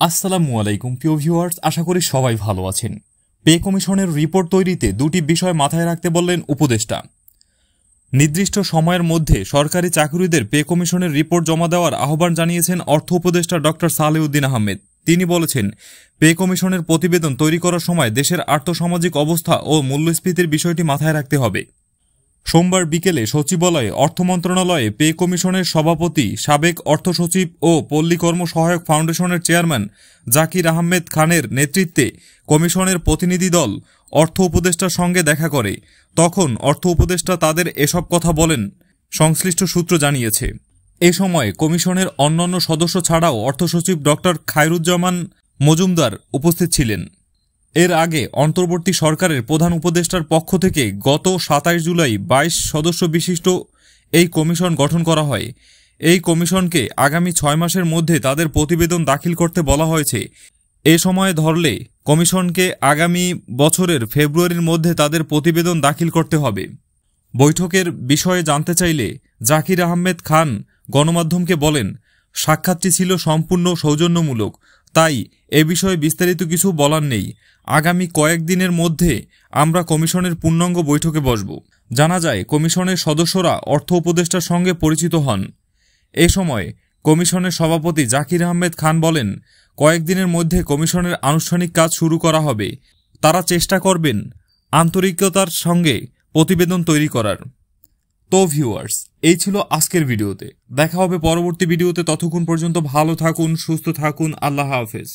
আসসালামু আলাইকুম প্রিয় ভিউয়ার্স, আশা করি সবাই ভালো আছেন। পে কমিশনের রিপোর্ট তৈরিতে দুটি বিষয় মাথায় রাখতে বললেন উপদেষ্টা। নির্দিষ্ট সময়ের মধ্যে সরকারি চাকরিদের পে কমিশনের রিপোর্ট জমা দেওয়ার আহ্বান জানিয়েছেন অর্থ উপদেষ্টা ডক্টর সালেউদ্দিন আহমেদ। তিনি বলেছেন, পে কমিশনের প্রতিবেদন তৈরি করার সময় দেশের আর্থসামাজিক অবস্থা ও মূল্যস্ফীতির বিষয়টি মাথায় রাখতে হবে। সোমবার বিকেলে সচিবালয়ে অর্থ মন্ত্রণালয়ে পে কমিশনের সভাপতি, সাবেক অর্থ সচিব ও পল্লী কর্ম সহায়ক ফাউন্ডেশনের চেয়ারম্যান জাকির আহমেদ খানের নেতৃত্বে কমিশনের প্রতিনিধি দল অর্থ উপদেষ্টার সঙ্গে দেখা করে। তখন অর্থ উপদেষ্টা তাদের এসব কথা বলেন, সংশ্লিষ্ট সূত্র জানিয়েছে। এ সময় কমিশনের অন্যান্য সদস্য ছাড়াও অর্থ সচিব ডক্টর খায়রুজ্জামান মজুমদার উপস্থিত ছিলেন। এর আগে অন্তর্বর্তী সরকারের প্রধান উপদেষ্টার পক্ষ থেকে গত ২৭ জুলাই ২২ সদস্য বিশিষ্ট এই কমিশন গঠন করা হয়। এই কমিশনকে আগামী ৬ মাসের মধ্যে তাদের প্রতিবেদন দাখিল করতে বলা হয়েছে। এ সময় ধরলে কমিশনকে আগামী বছরের ফেব্রুয়ারির মধ্যে তাদের প্রতিবেদন দাখিল করতে হবে। বৈঠকের বিষয়ে জানতে চাইলে জাকির আহমেদ খান গণমাধ্যমকে বলেন, সাক্ষাৎটি ছিল সম্পূর্ণ সৌজন্যমূলক, তাই এ বিষয়ে বিস্তারিত কিছু বলার নেই। আগামী কয়েকদিনের মধ্যে আমরা কমিশনের পূর্ণাঙ্গ বৈঠকে বসব। জানা যায়, কমিশনের সদস্যরা অর্থ উপদেষ্টার সঙ্গে পরিচিত হন। এ সময় কমিশনের সভাপতি জাকির আহমেদ খান বলেন, কয়েকদিনের মধ্যে কমিশনের আনুষ্ঠানিক কাজ শুরু করা হবে। তারা চেষ্টা করবেন আন্তরিকতার সঙ্গে প্রতিবেদন তৈরি করার। তো ভিউয়ার্স, এই ছিল আজকের ভিডিওতে। দেখা হবে পরবর্তী ভিডিওতে। ততক্ষণ পর্যন্ত ভালো থাকুন, সুস্থ থাকুন। আল্লাহ হাফেজ।